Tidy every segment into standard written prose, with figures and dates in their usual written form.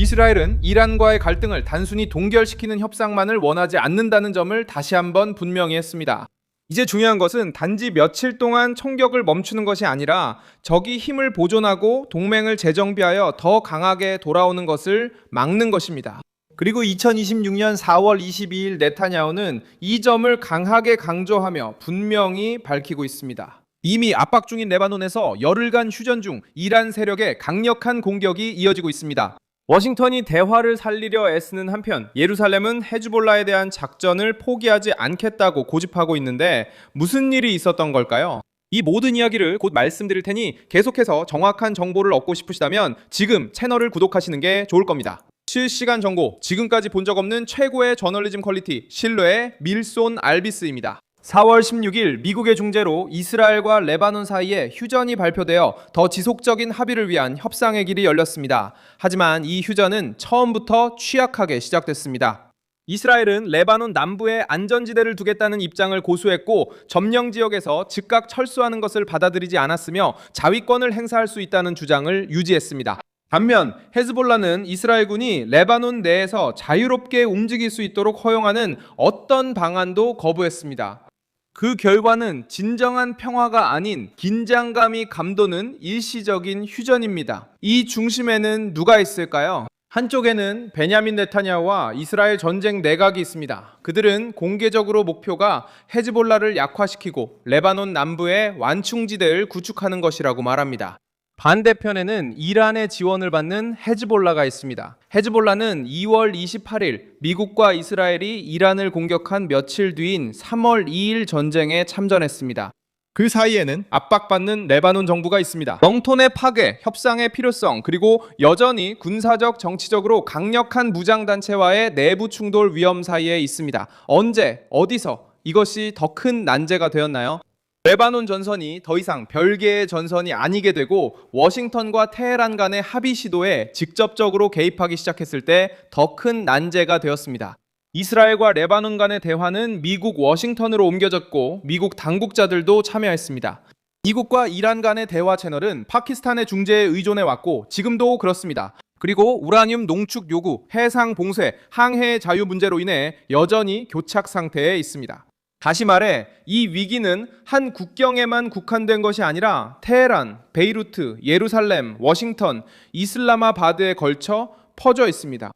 이스라엘은 이란과의 갈등을 단순히 동결시키는 협상만을 원하지 않는다는 점을 다시 한번 분명히 했습니다. 이제 중요한 것은 단지 며칠 동안 총격을 멈추는 것이 아니라 적이 힘을 보존하고 동맹을 재정비하여 더 강하게 돌아오는 것을 막는 것입니다. 그리고 2026년 4월 22일 네타냐후는 이 점을 강하게 강조하며 분명히 밝히고 있습니다. 이미 압박 중인 레바논에서 열흘간 휴전 중 이란 세력의 강력한 공격이 이어지고 있습니다. 워싱턴이 대화를 살리려 애쓰는 한편 예루살렘은 헤즈볼라에 대한 작전을 포기하지 않겠다고 고집하고 있는데 무슨 일이 있었던 걸까요? 이 모든 이야기를 곧 말씀드릴 테니 계속해서 정확한 정보를 얻고 싶으시다면 지금 채널을 구독하시는 게 좋을 겁니다. 실시간 정보, 지금까지 본 적 없는 최고의 저널리즘 퀄리티, 신뢰의 밀손 알비스입니다. 4월 16일 미국의 중재로 이스라엘과 레바논 사이에 휴전이 발표되어 더 지속적인 합의를 위한 협상의 길이 열렸습니다. 하지만 이 휴전은 처음부터 취약하게 시작됐습니다. 이스라엘은 레바논 남부에 안전지대를 두겠다는 입장을 고수했고 점령 지역에서 즉각 철수하는 것을 받아들이지 않았으며 자위권을 행사할 수 있다는 주장을 유지했습니다. 반면 헤즈볼라는 이스라엘군이 레바논 내에서 자유롭게 움직일 수 있도록 허용하는 어떤 방안도 거부했습니다. 그 결과는 진정한 평화가 아닌 긴장감이 감도는 일시적인 휴전입니다. 이 중심에는 누가 있을까요? 한쪽에는 베냐민 네타냐후와 이스라엘 전쟁 내각이 있습니다. 그들은 공개적으로 목표가 헤즈볼라를 약화시키고 레바논 남부의 완충지대를 구축하는 것이라고 말합니다. 반대편에는 이란의 지원을 받는 헤즈볼라가 있습니다. 헤즈볼라는 2월 28일 미국과 이스라엘이 이란을 공격한 며칠 뒤인 3월 2일 전쟁에 참전했습니다. 그 사이에는 압박받는 레바논 정부가 있습니다. 영톤의 파괴, 협상의 필요성, 그리고 여전히 군사적, 정치적으로 강력한 무장단체와의 내부 충돌 위험 사이에 있습니다. 언제, 어디서 이것이 더 큰 난제가 되었나요? 레바논 전선이 더 이상 별개의 전선이 아니게 되고 워싱턴과 테헤란 간의 합의 시도에 직접적으로 개입하기 시작했을 때 더 큰 난제가 되었습니다. 이스라엘과 레바논 간의 대화는 미국 워싱턴으로 옮겨졌고 미국 당국자들도 참여했습니다. 미국과 이란 간의 대화 채널은 파키스탄의 중재에 의존해 왔고 지금도 그렇습니다. 그리고 우라늄 농축 요구, 해상 봉쇄, 항해의 자유 문제로 인해 여전히 교착 상태에 있습니다. 다시 말해 이 위기는 한 국경에만 국한된 것이 아니라 테헤란, 베이루트, 예루살렘, 워싱턴, 이슬라마바드에 걸쳐 퍼져 있습니다.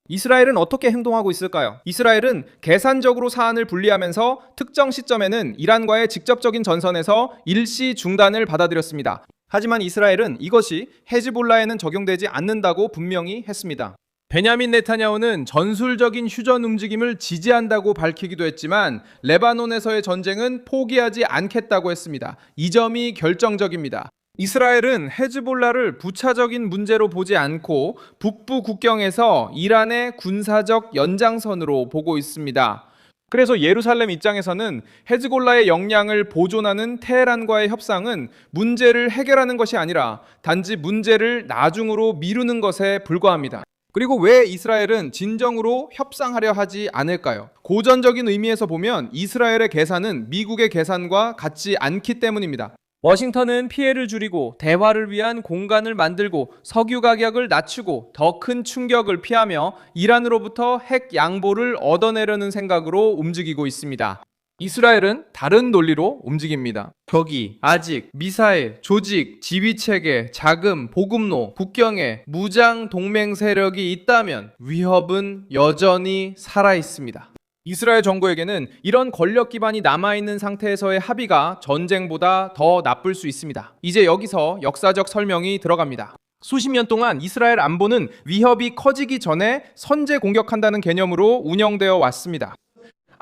이스라엘은 어떻게 행동하고 있을까요? 이스라엘은 계산적으로 사안을 분리하면서 특정 시점에는 이란과의 직접적인 전선에서 일시 중단을 받아들였습니다. 하지만 이스라엘은 이것이 헤즈볼라에는 적용되지 않는다고 분명히 했습니다. 베냐민 네타냐후는 전술적인 휴전 움직임을 지지한다고 밝히기도 했지만 레바논에서의 전쟁은 포기하지 않겠다고 했습니다. 이 점이 결정적입니다. 이스라엘은 헤즈볼라를 부차적인 문제로 보지 않고 북부 국경에서 이란의 군사적 연장선으로 보고 있습니다. 그래서 예루살렘 입장에서는 헤즈볼라의 역량을 보존하는 테헤란과의 협상은 문제를 해결하는 것이 아니라 단지 문제를 나중으로 미루는 것에 불과합니다. 그리고 왜 이스라엘은 진정으로 협상하려 하지 않을까요? 고전적인 의미에서 보면 이스라엘의 계산은 미국의 계산과 같지 않기 때문입니다. 워싱턴은 피해를 줄이고 대화를 위한 공간을 만들고 석유 가격을 낮추고 더 큰 충격을 피하며 이란으로부터 핵 양보를 얻어내려는 생각으로 움직이고 있습니다. 이스라엘은 다른 논리로 움직입니다. 적이 아직 미사일, 조직, 지휘체계, 자금, 보급로, 국경에 무장 동맹 세력이 있다면 위협은 여전히 살아있습니다. 이스라엘 정부에게는 이런 권력 기반이 남아있는 상태에서의 합의가 전쟁보다 더 나쁠 수 있습니다. 이제 여기서 역사적 설명이 들어갑니다. 수십 년 동안 이스라엘 안보는 위협이 커지기 전에 선제 공격한다는 개념으로 운영되어 왔습니다.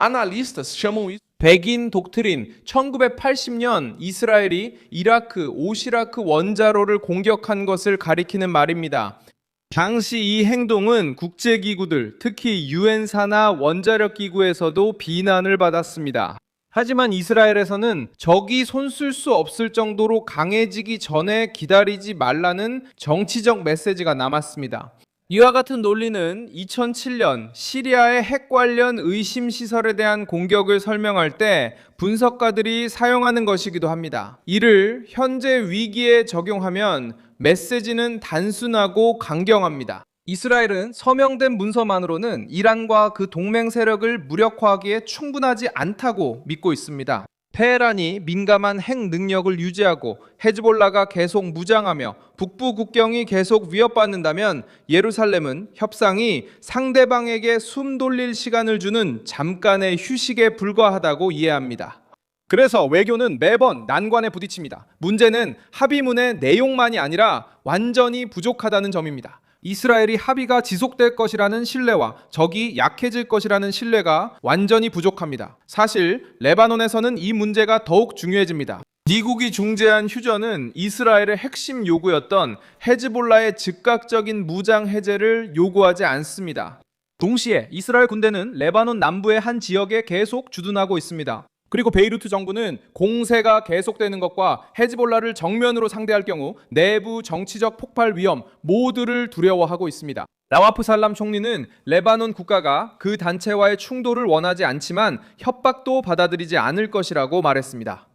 Analistas chamam isso. 백인 독트린, 1980년 이스라엘이 이라크, 오시라크 원자로를 공격한 것을 가리키는 말입니다. 당시 이 행동은 국제기구들, 특히 유엔사나 원자력기구에서도 비난을 받았습니다. 하지만 이스라엘에서는 적이 손쓸 수 없을 정도로 강해지기 전에 기다리지 말라는 정치적 메시지가 남았습니다. 이와 같은 논리는 2007년 시리아의 핵 관련 의심 시설에 대한 공격을 설명할 때 분석가들이 사용하는 것이기도 합니다. 이를 현재 위기에 적용하면 메시지는 단순하고 강경합니다. 이스라엘은 서명된 문서만으로는 이란과 그 동맹 세력을 무력화하기에 충분하지 않다고 믿고 있습니다. 테헤란이 민감한 핵 능력을 유지하고 헤즈볼라가 계속 무장하며 북부 국경이 계속 위협받는다면 예루살렘은 협상이 상대방에게 숨 돌릴 시간을 주는 잠깐의 휴식에 불과하다고 이해합니다. 그래서 외교는 매번 난관에 부딪힙니다. 문제는 합의문의 내용만이 아니라 완전히 부족하다는 점입니다. 이스라엘이 합의가 지속될 것이라는 신뢰와 적이 약해질 것이라는 신뢰가 완전히 부족합니다. 사실 레바논에서는 이 문제가 더욱 중요해집니다. 미국이 중재한 휴전은 이스라엘의 핵심 요구였던 헤즈볼라의 즉각적인 무장 해제를 요구하지 않습니다. 동시에 이스라엘 군대는 레바논 남부의 한 지역에 계속 주둔하고 있습니다. 그리고 베이루트 정부는 공세가 계속되는 것과 헤즈볼라를 정면으로 상대할 경우 내부 정치적 폭발 위험 모두를 두려워하고 있습니다. 나와프 살람 총리는 레바논 국가가 그 단체와의 충돌을 원하지 않지만 협박도 받아들이지 않을 것이라고 말했습니다.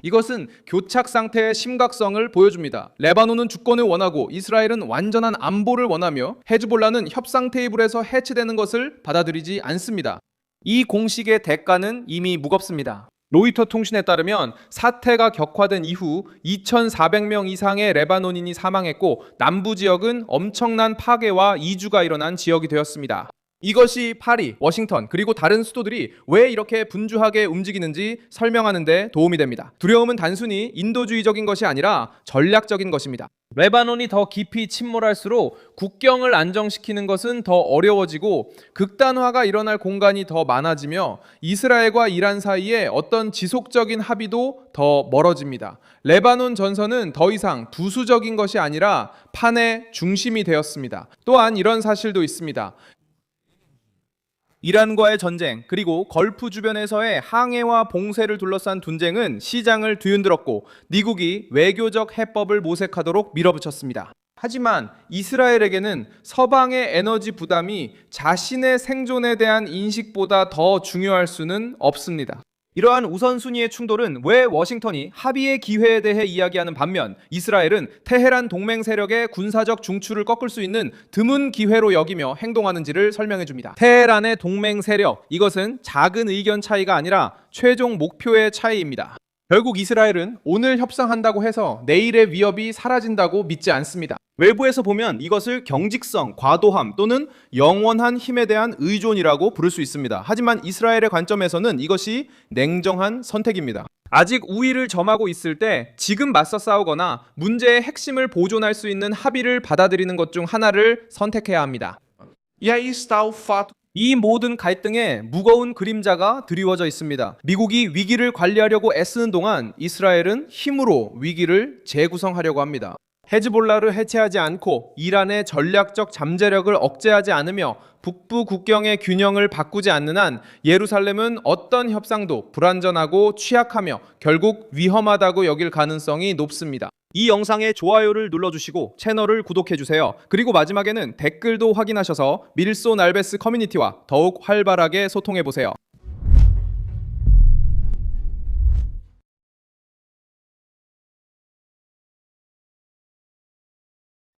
이것은 교착 상태의 심각성을 보여줍니다. 레바논은 주권을 원하고 이스라엘은 완전한 안보를 원하며 헤즈볼라는 협상 테이블에서 해체되는 것을 받아들이지 않습니다. 이 공식의 대가는 이미 무겁습니다. 로이터 통신에 따르면 사태가 격화된 이후 2,400명 이상의 레바논인이 사망했고 남부 지역은 엄청난 파괴와 이주가 일어난 지역이 되었습니다. 이것이 파리, 워싱턴, 그리고 다른 수도들이 왜 이렇게 분주하게 움직이는지 설명하는 데 도움이 됩니다. 두려움은 단순히 인도주의적인 것이 아니라 전략적인 것입니다. 레바논이 더 깊이 침몰할수록 국경을 안정시키는 것은 더 어려워지고 극단화가 일어날 공간이 더 많아지며 이스라엘과 이란 사이에 어떤 지속적인 합의도 더 멀어집니다. 레바논 전선은 더 이상 부수적인 것이 아니라 판의 중심이 되었습니다. 또한 이런 사실도 있습니다. 이란과의 전쟁, 그리고 걸프 주변에서의 항해와 봉쇄를 둘러싼 분쟁은 시장을 뒤흔들었고 미국이 외교적 해법을 모색하도록 밀어붙였습니다. 하지만 이스라엘에게는 서방의 에너지 부담이 자신의 생존에 대한 인식보다 더 중요할 수는 없습니다. 이러한 우선순위의 충돌은 왜 워싱턴이 합의의 기회에 대해 이야기하는 반면 이스라엘은 테헤란 동맹 세력의 군사적 중추를 꺾을 수 있는 드문 기회로 여기며 행동하는지를 설명해 줍니다. 테헤란의 동맹 세력, 이것은 작은 의견 차이가 아니라 최종 목표의 차이입니다. 결국 이스라엘은 오늘 협상한다고 해서 내일의 위협이 사라진다고 믿지 않습니다. 외부에서 보면 이것을 경직성, 과도함 또는 영원한 힘에 대한 의존이라고 부를 수 있습니다. 하지만 이스라엘의 관점에서는 이것이 냉정한 선택입니다. 아직 우위를 점하고 있을 때 지금 맞서 싸우거나 문제의 핵심을 보존할 수 있는 합의를 받아들이는 것 중 하나를 선택해야 합니다. E aí está o fato. 이 모든 갈등에 무거운 그림자가 드리워져 있습니다. 미국이 위기를 관리하려고 애쓰는 동안 이스라엘은 힘으로 위기를 재구성하려고 합니다. 헤즈볼라를 해체하지 않고 이란의 전략적 잠재력을 억제하지 않으며 북부 국경의 균형을 바꾸지 않는 한 예루살렘은 어떤 협상도 불완전하고 취약하며 결국 위험하다고 여길 가능성이 높습니다. 이 영상에 좋아요를 눌러주시고 채널을 구독해주세요. 그리고 마지막에는 댓글도 확인하셔서 밀소 날베스 커뮤니티와 더욱 활발하게 소통해보세요.